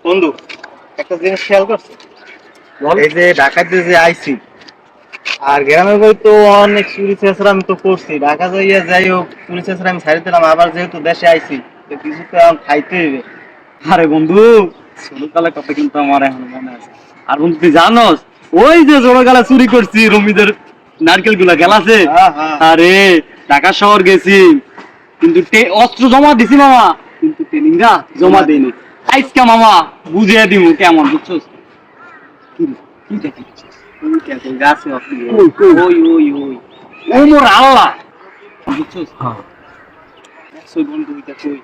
বন্ধু একটা জিনিস খেয়াল করছো? এই যে ঢাকাতে যে আইছি আর গ্রামের বই তো অনেক চুরি চেঁচড়া আমি তো করছি, ঢাকা যাইয়া যাই হোক চুরি চেঁচড়া আমি ছাড়ি দিলাম, আবার যেহেতু দেশে আইছি তো কিছু তো এখন খাইতে হবে। আরে বন্ধু, ছোটকালের কথা কিন্তু আমার এখন মনে আছে। আর বন্ধু তুই জানোস ওই যে ছোটকালে চুরি করছি রমিদের নারকেল গুলা গেলাছে। হ্যাঁ, হ্যাঁ। আরে ঢাকা শহর গেছি কিন্তু অস্ত্র জমা দিছি মামা, কিন্তু ট্রেনিংটা জমা দিইনি। আজকে মামা বুঝিয়ে দিব কেমন, বুঝছস? কি দেখিস তুমি কে কই গাছে আপনি? ওই, কই? ওই ওই ওই ও মোর আল্লাহ, বুঝছস? দেখছো বন্ধু এটা কই?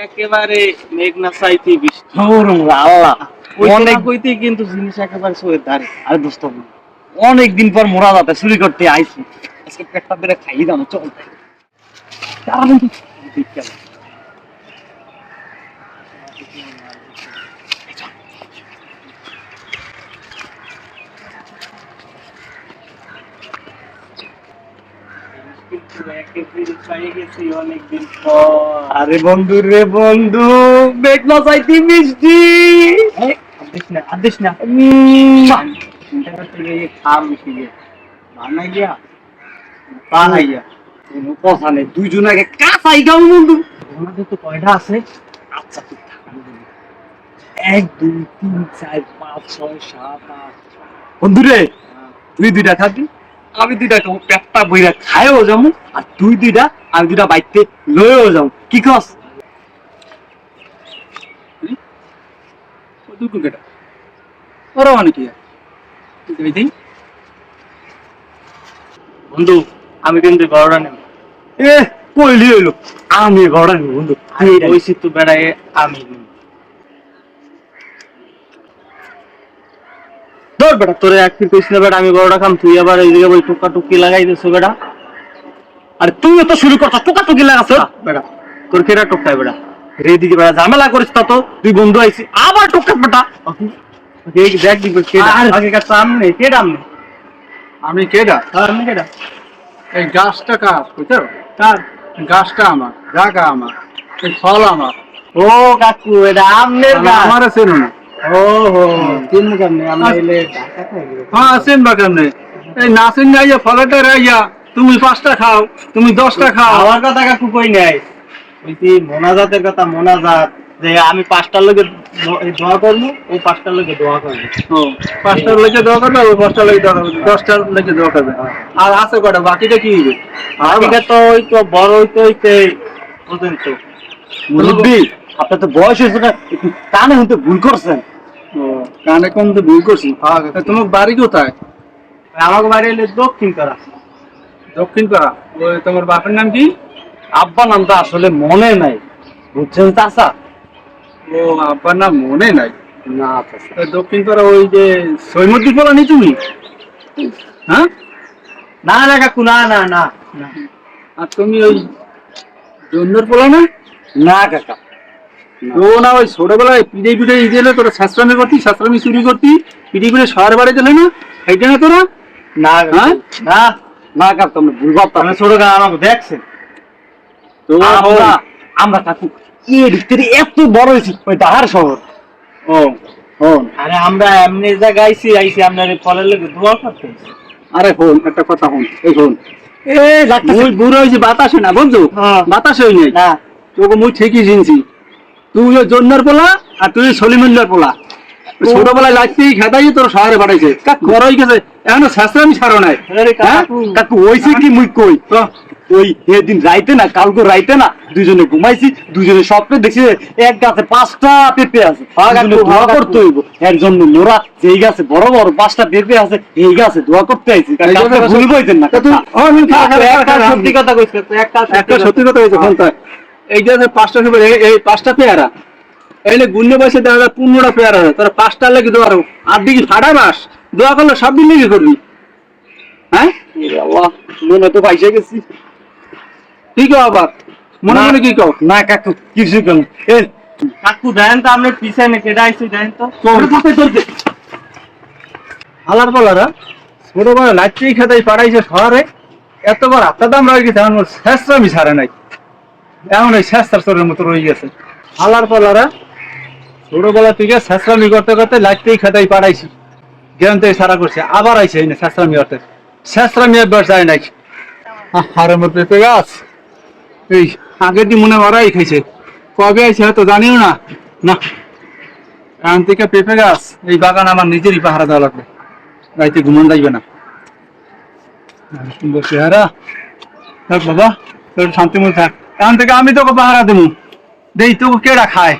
একেবারে মেঘনা চাইতে বৃষ্টি। ওর মোর আল্লাহ, অনেক অনেক কইতে কিন্তু জিনিস একেবারে সইয়ের ধারে। আরে দোস্ত অনেক দিন পর মোরা যাতে চুরি করতে আইছি, আজকে পেটটা বেড়ে খাইয়ে দাও চল। তারা বন্ধু দেখতে হবে। কিন্তু একেবারে পাই গেছি অনেকদিন পর। আরে বন্ধু রে বন্ধু, মেঘনা চাইতে মিষ্টি। আদিস না চিন্তা করতে গিয়ে খাম মিশিয়ে বানাইয়া পাহাইয়া কোনো কথা নেই, দুইজন আগে কাঁচাই খাও বন্ধু। আমাদের তো কয়টা আছে? আচ্ছা তুই থাক, আমি বলি। 1 2 3 4 5 6 7 8। বন্ধু রে, তুই দুইটা খাবি, আমি দুইটা খাবো, পেটটা বইরা খায়ও যাবো, আর তুই দুইটা আমি দুইটা বাইতে লয়েও যাবো, কি কস? দুটো কেটা ওরা মানে কি বন্ধু আমি কিন্তু বড়টা নেব। এ কইলি হইলো, আমি ঘোড়া নিব বন্ধু, আমি এটা ওই তো বেড়ায় আমি নিব। ধর বেটা। তোরে এক ফির কইছিল বেটা আমি বড়টা খাম, তুই আবার এই জায়গায় ওই টুকা টুকি লাগাই দিছো বেটা। আরে তুইও তো শুরু করছ, টোকা টুকি লাগাছ বেটা তোর কেটা টুকায় বেটা? এদিকে বেটা ঝামেলা করিস না তো, তুই বন্ধু আইছি আবার টুকা বেটা। দেখ দেখ দিব কেডা আর- আগে কাছে সামনে কেডা আমনে? আমি কেডা? আমি কেডা? এই গাছটা কার বুঝছো? কার? গাছটা আমার, জায়গা আমার, এই ফল আমার। ও কাকু এটা আমনের গাছ। আমার আছে না? ও হো তিন কেমনে আমরা এলে ঢাকা থেকে। হ্যাঁ আছেন বা কেমনে? এই নাচেন যাইয়া ফলটা রাইয়া তুমি 5টা খাও, তুমি 10টা খাও। আমার কথা কাকু কই নাই, ওই যে মোনাজাতের কথা, মোনাজাত যে আমি 5টার লোকে দোয়া করবো, ও 5টার লোকে দোয়া করবো। ও 5টার লেগে দোয়া করবে, ওই 5টার লেগে দোয়া করবে, 10টার লেগে দোয়া করবে। আর আছে কটা? বাকিটা কি হবে? বাকিটা তো ওই তো বড় হইতে হইতে পর্যন্ত। মুরব্বি আপনার তো বয়স হয়েছে না, একটু কানে হইতে ভুল করছেন। ও কানে কম তো ভুল করছি। তোমার বাড়ি কোথায়? আমাকে বাড়ি এলে দক্ষিণ করা। দক্ষিণ পাড়া। ওই তোমার বাপের নাম কি? আব্বা নামটা আসলে মনে নাই, বুঝছেন চাচা? ও আব্বার নাম মনে নাই। না চাচা, তা দক্ষিণ পাড়া ওই যে সৈমদ্দি ফলা নি তুমি? হ্যাঁ? না না কাকু না না না না। আর তুমি ওই জন্মের পোলা না? না কাকা, তো না ওই ছোটবেলায় পিঠে পিঠে দিলে তোরা শাস্ত্রামি করতি, শাস্ত্রামি চুরি করতি, পিঠে পিঠে শহর বাড়ি দিলে না? এইটা না তোরা? না হ্যাঁ? না না কাকা তুমি ভুল ভাবতা। আমি ছোট গান আমাকে দেখছেন। তোমার আমরা আমরা কাকু এর ভিতরে এত বড় হয়েছি, ওই ডাহার শহর। ও ও আরে আমরা এমনি জায়গায় আইছি আপনার এই ফলের লোকে দোয়া করতে। আরে হন একটা কথা হন, এই হন এ লাগতেছে। মুই বুড়ো হয়েছি বাতাসে না বুঝছো? হ্যাঁ। বাতাসে হই নাই। না তোকে মুই ঠিকই চিনছি। তুই ওই জন্মের পোলা আর তুই সলিমুল্লার পোলা। ছোটবেলায় লাগতেই খেতাই তোর শহরে পাঠাইছে, বড় হয়ে গেছে এখনো শাস্ত্রামি ছাড়ো নাই। আরে হ্যাঁ? কাকু কাকু হইছে কি মুই কই, ওই এদিন রাইতে না কালকে রাইতে না দুজনে ঘুমাইছি, দুজনে স্বপ্নে দেখছি এক গাছে 5টা পেঁপে আছে, দুজনে দোয়া করতে হইব এর জন্য। মোরা যেই গাছে বড় বড় 5টা পেঁপে আছে এই গাছে দোয়া করতে আইছি, এই গাছে ভুল বইতেন না। তা তুই একটা সত্যি কথা কইছ তো, একটা সত্যি কথা হয়েছে ফোন তাই। এই যে 5টা পেয়ারা, এই 5টা পেয়ারা এলে গুন্ডে বসে দেখা যায় 15টা পেয়ারা হয়, তোরা 5টা লেগে দোয়া করো। আর দিকে ফাটা মাস দোয়া করলে সব দিন লেগে করবি। হ্যাঁ আল্লাহ, মনে তো পাইসে গেছি। কি কো আবার মনে মনে কি কো? না কাকু কিছু কেন, এ কাকু দেন তো আপনি পিছনে কেডা আইছে দেন তো। হালার পালারা ছোটবেলা লাচ্চি খেতাই পাড়াইছে শহরে, এতবার আত্মা দাম রয়ে গেছে, এখন শেষরামি ছাড়ে নাই, এমন এই শেষার চোরের মতো রয়ে গেছে। হালার পালারা ছোটবেলা থেকে শেষরামি করতে করতে লাইটতেই খেতেই পাঠাইছি, জ্ঞান থেকে সারা করছে, আবার আইছে এই না শেষরামি করতে, শেষরামি একবার যায় নাই। আর আমার পেঁপে গাছ এই আগের দিন মনে ওরাই খাইছে, কবে আইছে হয়তো জানিও না। না, এখান থেকে পেঁপে গাছ এই বাগান আমার নিজেরই পাহারা দেওয়া লাগবে, রাইতে ঘুমন যাইবে না। সুন্দর চেহারা, থাক বাবা তোর শান্তি মতো থাক, এখান থেকে আমি তোকে পাহারা দেবো, দেই তোকে কেডা খায়।